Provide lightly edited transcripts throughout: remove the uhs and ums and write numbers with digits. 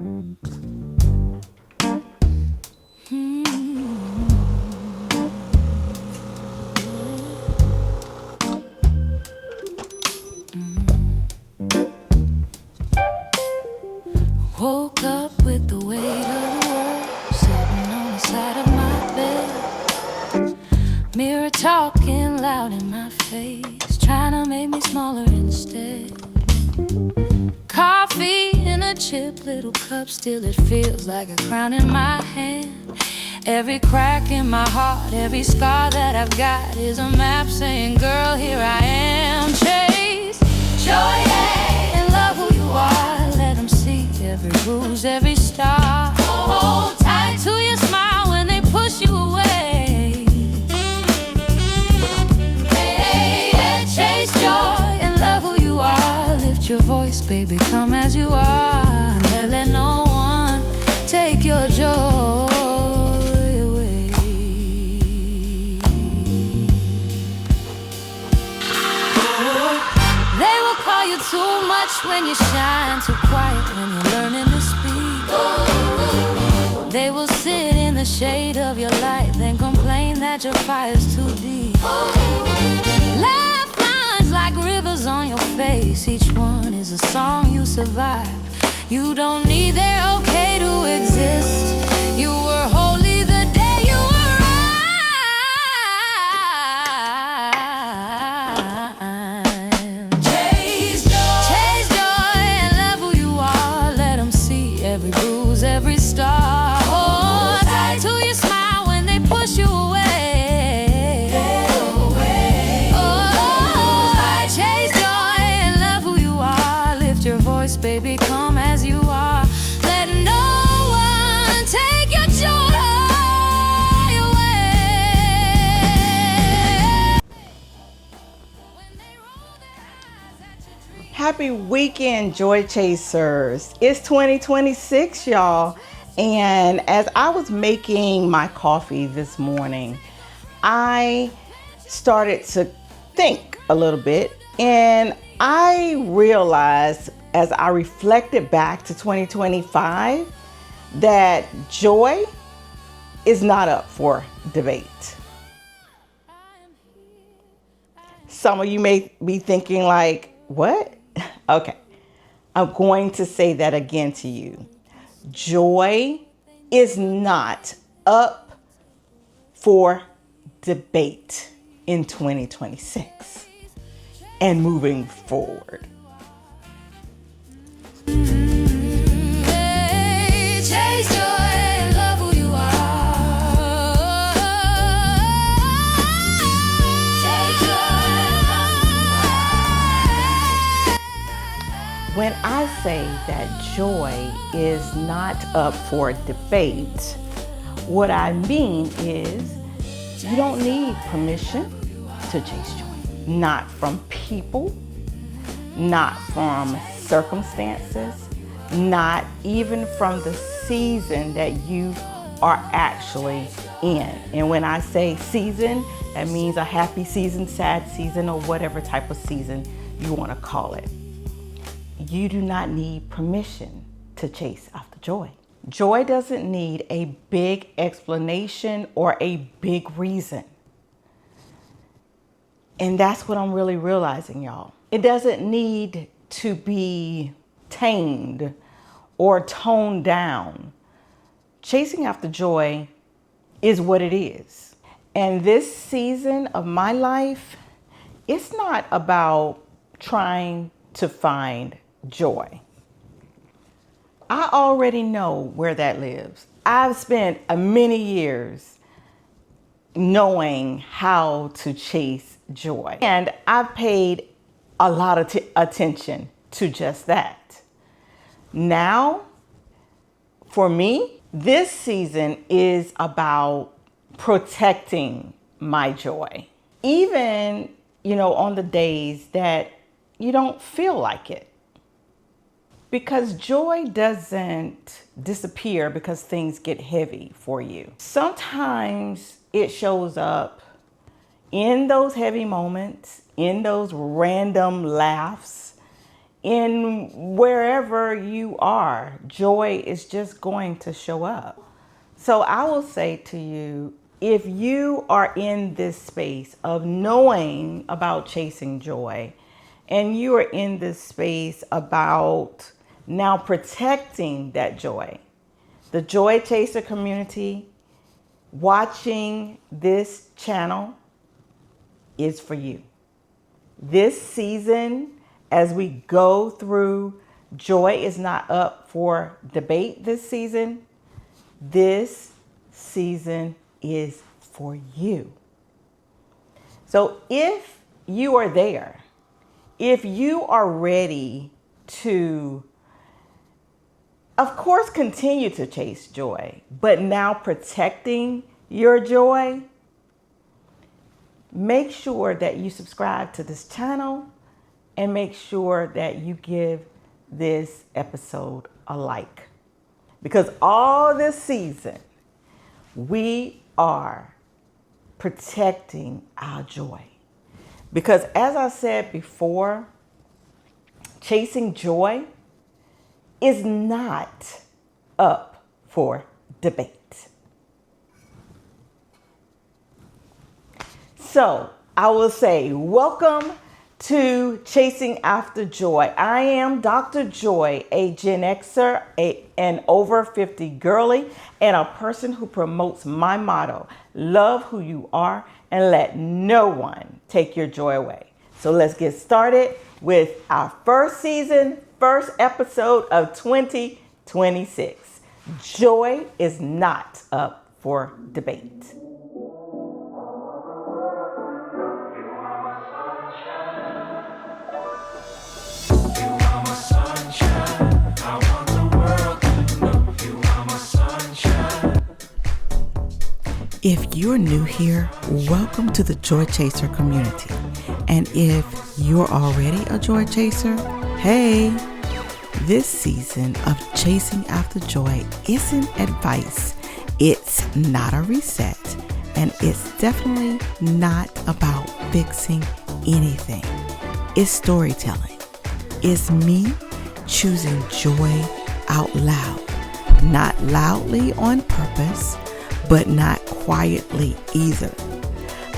Woke up with the weight of the world sitting on the side of my bed. Mirror talking loud in my face, trying to make me smaller instead. Coffee in a chip little cup, still it feels like a crown in my hand. Every crack in my heart, every scar that I've got is a map saying, girl, here I am. Chase joy, yeah, and love who you are. Let them see every bruise, every star. Hold tight to your smile when they push you away. Hey, yeah, chase joy and love who you are. Lift your voice, baby, come as you are. Never let no one take your joy. Too much when you shine, too quiet when you're learning to speak. They will sit in the shade of your light, then complain that your fire's too deep. Laugh lines like rivers on your face, each one is a song you survive. You don't need their okay to exist. You were holy the day you arrived. Chase joy and love who you are. Let them see every bruise, every star. Hold tight to your smile when they push you away. Oh, chase joy and love who you are. Lift your voice, baby, come as you are. Let no one take your joy away. Happy weekend, Joy Chasers. It's 2026, y'all. And as I was making my coffee this morning, I started to think a little bit, and I realized as I reflected back to 2025 that joy is not up for debate. Some of you may be thinking like, what? Okay, I'm going to say that again to you. Joy is not up for debate in 2026 and moving forward. Hey, chase joy and love who you are. Chase joy. When I say that joy is not up for debate, what I mean is you don't need permission to chase joy. Not from people, not from circumstances, not even from the season that you are actually in. And when I say season, that means a happy season, sad season, or whatever type of season you want to call it. You do not need permission to chase after joy. Joy doesn't need a big explanation or a big reason. And that's what I'm really realizing, y'all. It doesn't need to be tamed or toned down. Chasing after joy is what it is. And this season of my life, it's not about trying to find joy. I already know where that lives. I've spent many years knowing how to chase joy. And I've paid a lot of attention to just that. Now, for me, this season is about protecting my joy. Even, on the days that you don't feel like it. Because joy doesn't disappear because things get heavy for you. Sometimes it shows up in those heavy moments, in those random laughs, in wherever you are, joy is just going to show up. So I will say to you, if you are in this space of knowing about chasing joy, and you are in this space about now protecting that joy, the Joy Chaser community, watching this channel is for you. This season, as we go through, joy is not up for debate this season. This season is for you. So if you are there, if you are ready to, of course, continue to chase joy, but now protecting your joy, make sure that you subscribe to this channel and make sure that you give this episode a like. Because all this season, we are protecting our joy. Because as I said before, chasing joy is not up for debate. So I will say, welcome to Chasing After Joy. I am Dr. Joy, a Gen Xer, an over 50 girly, and a person who promotes my motto, love who you are and let no one take your joy away. So let's get started with our first season, first episode of 2026. Joy is not up for debate. If you're new here, welcome to the Joy Chaser community. And if you're already a Joy Chaser, hey, this season of Chasing After Joy isn't advice. It's not a reset. And it's definitely not about fixing anything. It's storytelling. It's me choosing joy out loud, not loudly on purpose, but not quietly either.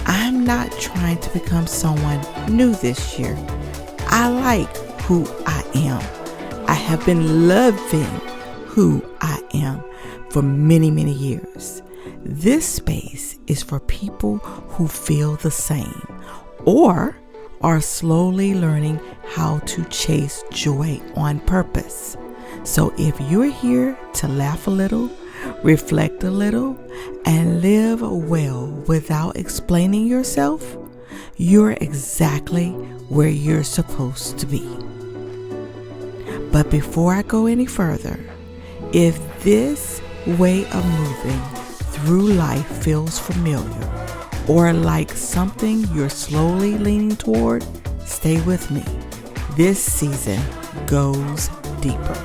I'm not trying to become someone new this year. I like who I am. I have been loving who I am for many, many years. This space is for people who feel the same or are slowly learning how to chase joy on purpose. So if you're here to laugh a little, reflect a little, and live well without explaining yourself, you're exactly where you're supposed to be. But before I go any further, if this way of moving through life feels familiar or like something you're slowly leaning toward, stay with me. This season goes deeper.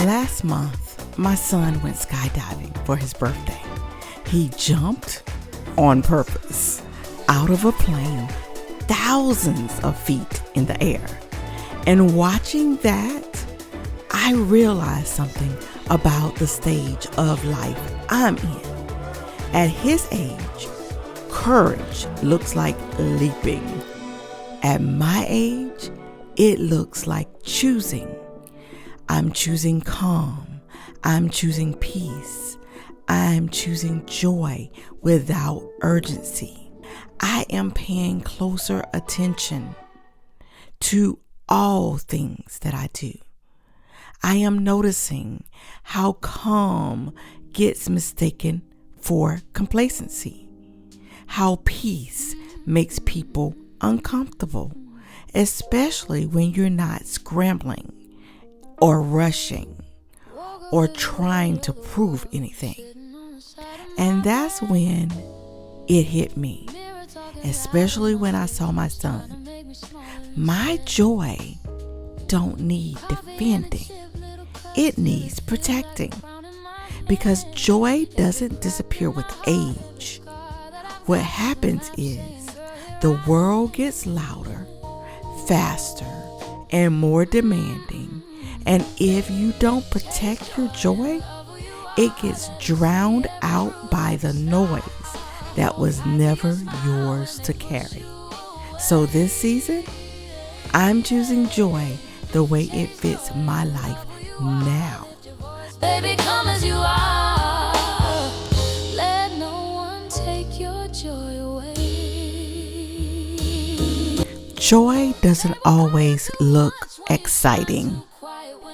Last month, my son went skydiving for his birthday. He jumped on purpose out of a plane thousands of feet in the air. And watching that, I realized something about the stage of life I'm in. At his age, courage looks like leaping. At my age, it looks like choosing. I'm choosing calm. I'm choosing peace. I'm choosing joy without urgency. I am paying closer attention to all things that I do. I am noticing how calm gets mistaken for complacency, how peace makes people uncomfortable, especially when you're not scrambling or rushing or trying to prove anything. And that's when it hit me, especially when I saw my son. My joy don't need defending. it needs protecting. Because joy doesn't disappear with age. What happens is the world gets louder, faster, and more demanding. And if you don't protect your joy, it gets drowned out by the noise that was never yours to carry. So this season, I'm choosing joy the way it fits my life now. Baby, come as you are. Let no one take your joy away. Joy doesn't always look exciting.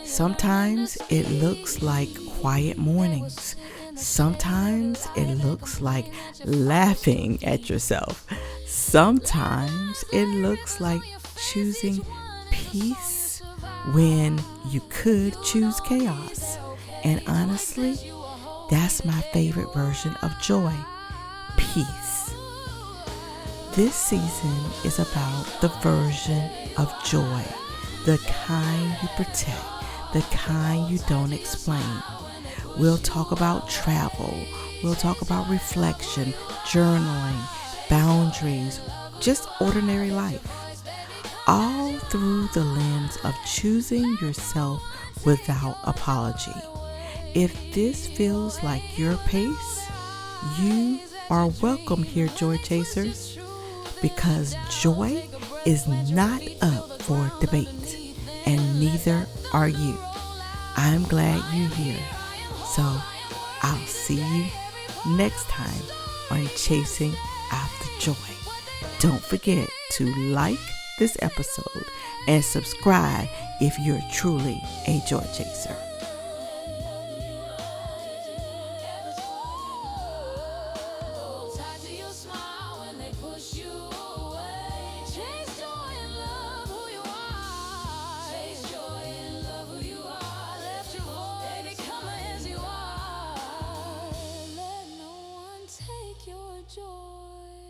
Sometimes it looks like quiet mornings. Sometimes it looks like laughing at yourself. Sometimes it looks like choosing peace when you could choose chaos. And honestly, that's my favorite version of joy, peace. This season is about the version of joy, the kind you protect, the kind you don't explain. We'll talk about travel. We'll talk about reflection, journaling, boundaries, just ordinary life. All through the lens of choosing yourself without apology. If this feels like your pace, you are welcome here, Joy Chasers, because joy is not up for debate, and neither are you. I'm glad you're here. So I'll see you next time on Chasing After Joy. Don't forget to like this episode and subscribe if you're truly a joy chaser. Your joy.